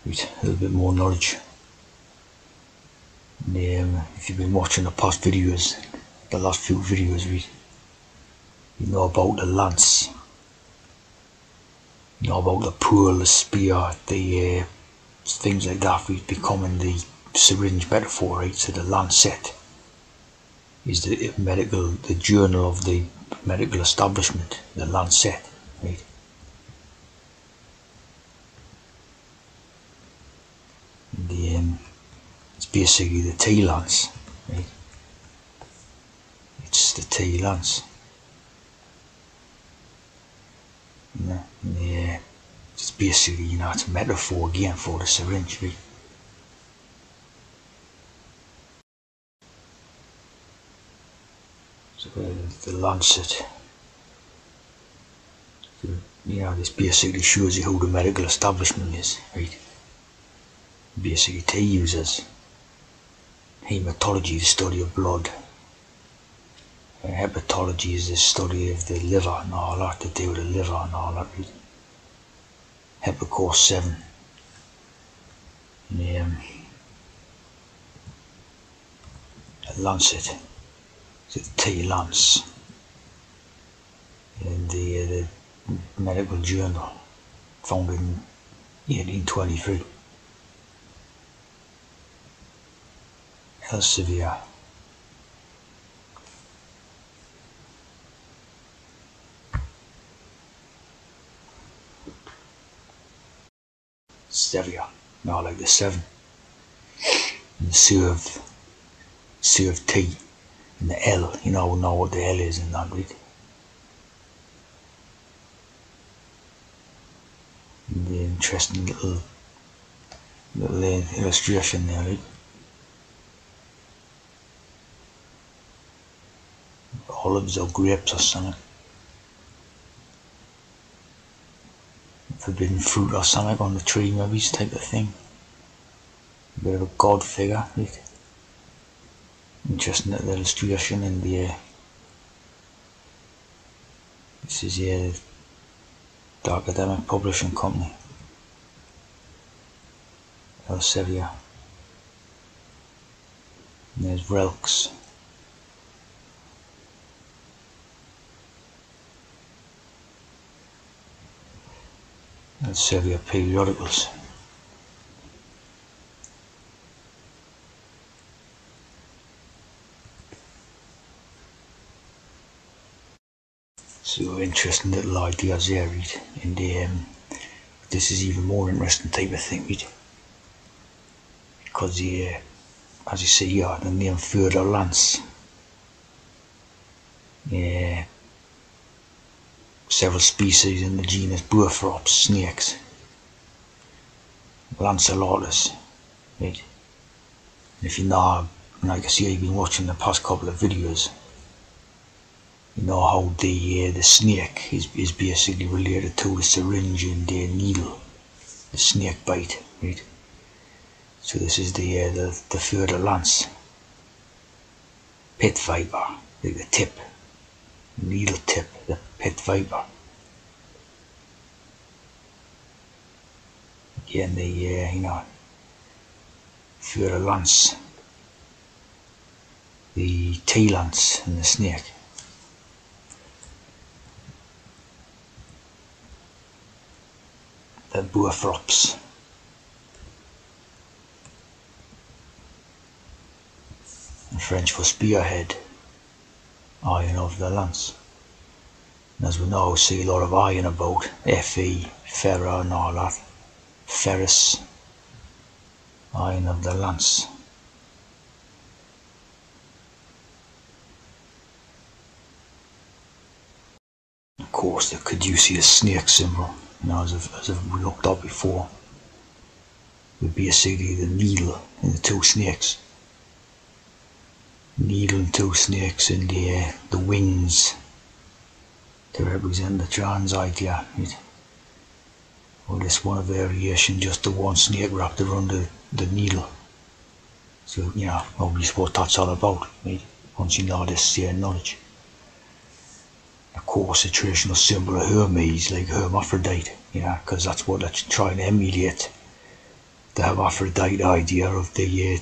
with a little bit more knowledge. And, if you've been watching the past videos, the last few videos, you know about the lance, you know about the pool, the spear, the things like that, becoming the syringe metaphor, right? So the lancet is the journal of the medical establishment, the lancet, right? And it's basically the tea lance, right? It's the tea lance. Yeah, it's basically, it's a metaphor again for the syringe, right? So the lancet, so, this basically shows you who the medical establishment is, right? Basically, tea users. Hematology, the study of blood. Hepatology is the study of the liver and all that, to do with the liver and all that. Right? Hepcourse 7. And, a lancet, so the tea lance, and the medical journal, founded in 1823. Elsevier. Stevia, no, like the 7. And serve tea, and the L, we know what the L is in that, right? And the interesting little illustration there, right? Olives or grapes or something. Forbidden fruit or something on the tree, maybe, type of thing. A bit of a god figure, right? Interesting little illustration. And this is the academic publishing company, Elsevier. And there's Relks. Elsevier periodicals. So interesting little ideas there, right? And this is even more interesting type of thing, right? Because as you see here, the name Further Lance. Several species in the genus Buathrops snakes. Lanceolatus, right? And if you know, like I see, you've been watching the past couple of videos, you know how the snake is basically related to the syringe and the needle, the snake bite, right? So this is the further lance, pit viper, like the tip, needle tip, the pit viper. Again, the further lance, the tea lance, and the snake. The Buathrops. In French for spearhead, iron of the lance. And as we know, see a lot of iron about, Fe, ferro and all that. Ferrous, iron of the lance. Of course, the caduceus snake symbol, as I've looked up before, would be basically the needle and the two snakes. Needle and two snakes, and the wings to represent the trans idea. Well, this one a variation, just the one snake wrapped around the needle. So, obviously what that's all about, right? Once you know this knowledge. Of course, a traditional symbol of Hermes, like hermaphrodite, because that's what they're trying to emulate the hermaphrodite idea of the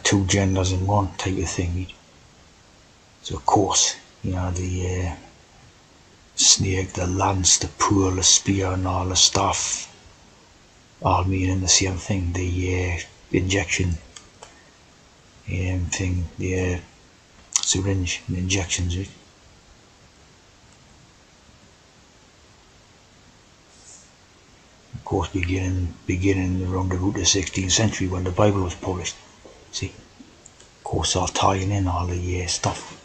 two genders in one type of thing. So of course, the snake, the lance, the pool, the spear, and all the stuff, all meaning the same thing. The injection thing, the syringe, the injections, right? Of course, beginning around about the 16th century when the Bible was published. See, of course, all tying in all the stuff.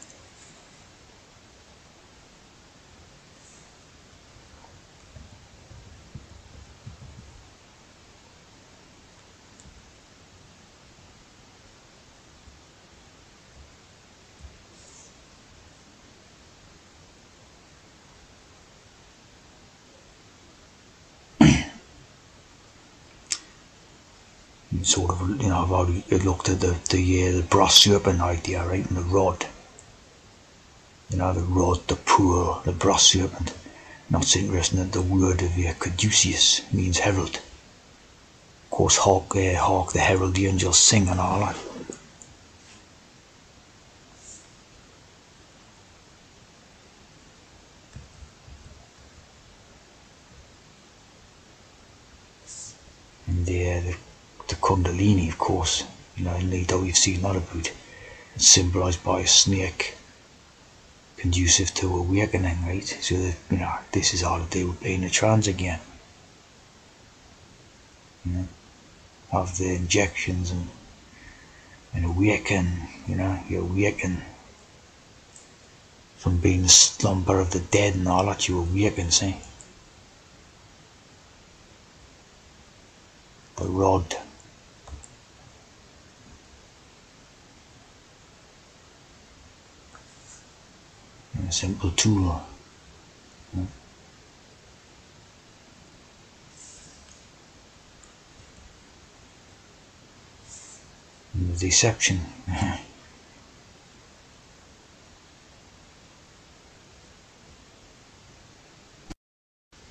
Sort of, I've already looked at the brass serpent idea, right, and the rod. The rod, the pool, the brass serpent. Now it's interesting that the word of caduceus means herald. Of course, hark the herald, the angels sing and all that. And the Kundalini, of course, in Leto we've seen that about. It's symbolised by a snake, conducive to awakening, right? So that, this is all to do with being a trance again. Have the injections and awaken, you awaken from being the slumber of the dead and all that, you awaken, see? The rod. A simple tool. The deception.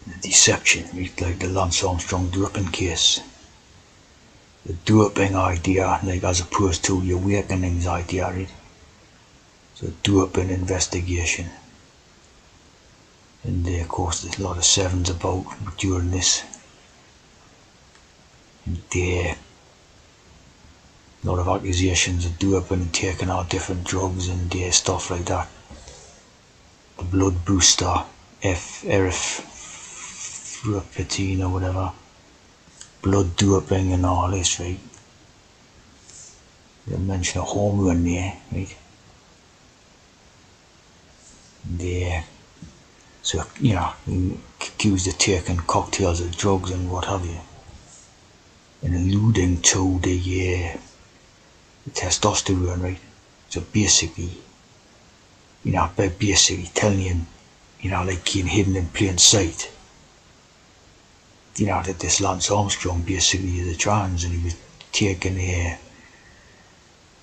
The deception, like the Lance Armstrong doping case. The doping idea, like as opposed to the awakenings idea, right? So doping investigation. And of course there's a lot of sevens about during this. And a lot of accusations of doping and taking out different drugs and stuff like that. The blood booster, erythropoietin or whatever. Blood doping and all this, right? They mention a hormone there, right? So, accused of taking cocktails of drugs and what have you, and alluding to the testosterone, right? So basically, basically telling him, like being hidden in plain sight, that this Lance Armstrong basically is a trans and he was taking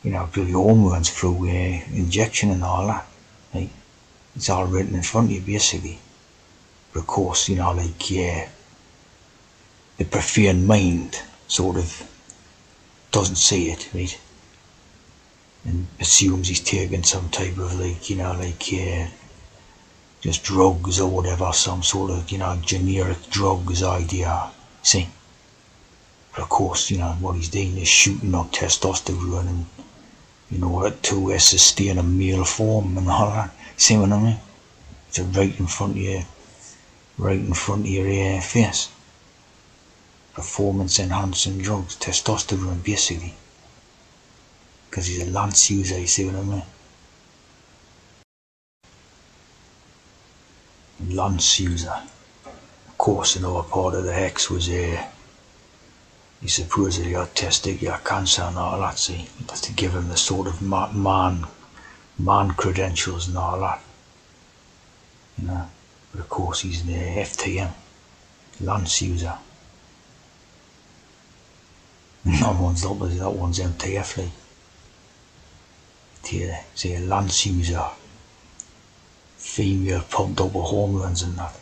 bloody hormones through injection and all that, right? It's all written in front of you, basically. But of course, the profane mind sort of doesn't see it, right? And assumes he's taking some type of just drugs or whatever, some sort of, generic drugs idea, see? But of course, what he's doing is shooting up testosterone and, to sustain a male form and all that. See what I mean? It's right in front of you, right in front of your face. Performance enhancing drugs, testosterone basically. Because he's a lance user, you see what I mean? Lance user. Of course, another part of the hex was he supposedly got testicular cancer and all that, see? That's to give him the sort of man credentials and all that, but of course he's the FTM, Lance user. That one's opposite, that one's MTF, like. See, a Lance user, female pumped up with hormones and that.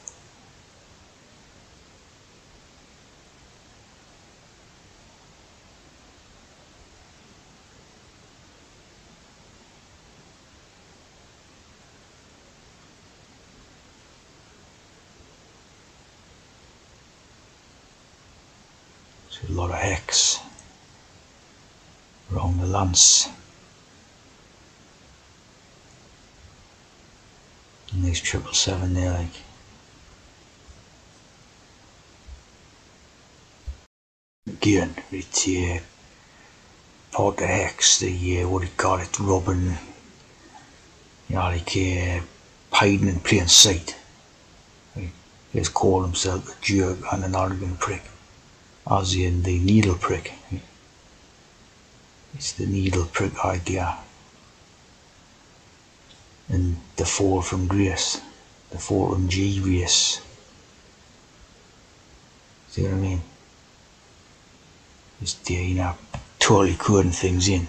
a lot of hex around the lance. Nice 777 there, like. Again, it's part of the hex, the what do you call it, rubbing, you know, like hiding in plain sight. Right? He has called himself a jerk and an organ prick, as in the needle prick. Right? It's the needle prick idea. And the fall from grace, the fall from G race. See what I mean? It's the, you know, totally coding things in.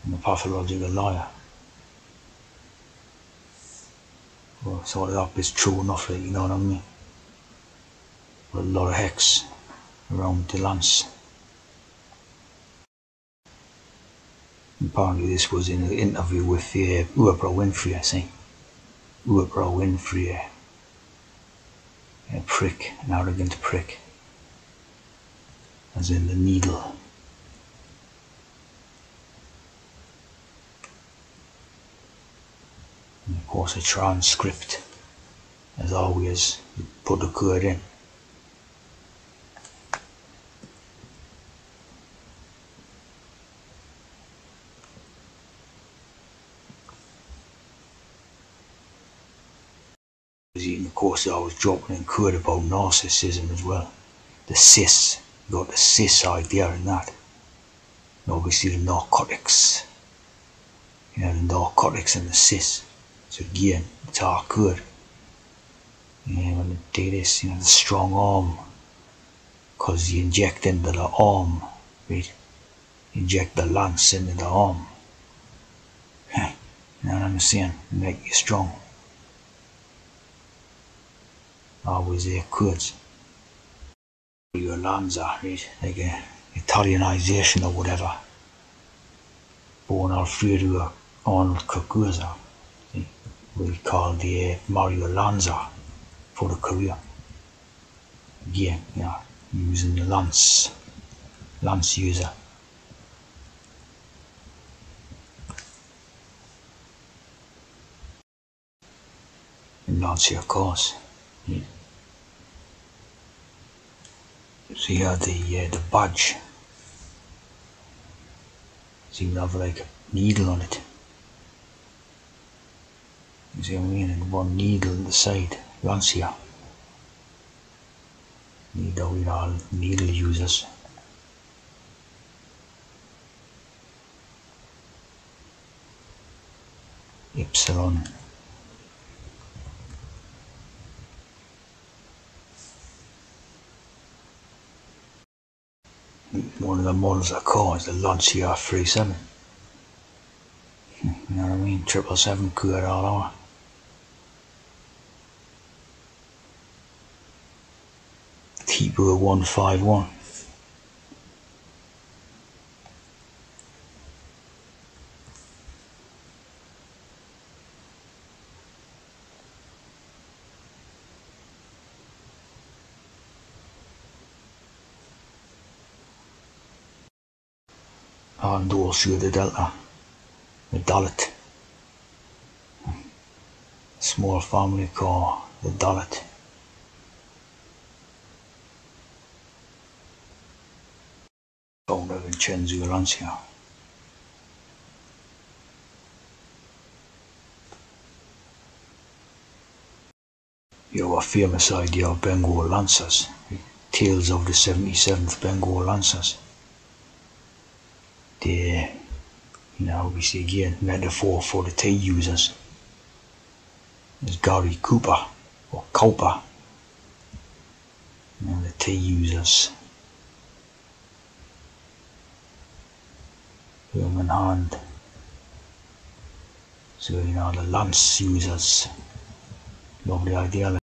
I'm a pathological liar. Well, sort of up is true enough, like, you know what I mean? With a lot of hex around the lance. Apparently this was in an interview with Oprah Winfrey, I think. Oprah Winfrey, a prick, an arrogant prick, as in the needle. And of course a transcript, as always, you put the code in. And of course I was dropping in code about narcissism as well. The cis, you got the cis idea in that. And obviously the narcotics. You know, the narcotics and the cis. So again, it's our code. Yeah, when they do this, you know, the strong arm. Because you inject into the arm, right? You inject the lance into the arm. You know what I'm saying? Make you strong. Always codes. Your Lanza, right? Like a Italianization or whatever. Born Alfredo Arnold Cucuzza. We call the Mario Lanza for the career. Again, yeah, using the lance user. And launch your course. Yeah. So you have the badge. So you have like a needle on it. You see what I mean? And one needle on the side, Lancia. Needle with all needle users. Epsilon. One of the models I call is the Lancia 37. You know what I mean? 777 code all over. Tipo 151. And also the Delta, the Dalit. Small family car, the Dalit. Found out in Chenzu, Lancia. You have a famous idea of Bengal Lancers, tales of the 77th Bengal Lancers. The, you know, obviously again, metaphor for the T users. There's Gary Cooper, or Cooper, and the T users. Human hand. So, you know, the lance users. Lovely idea.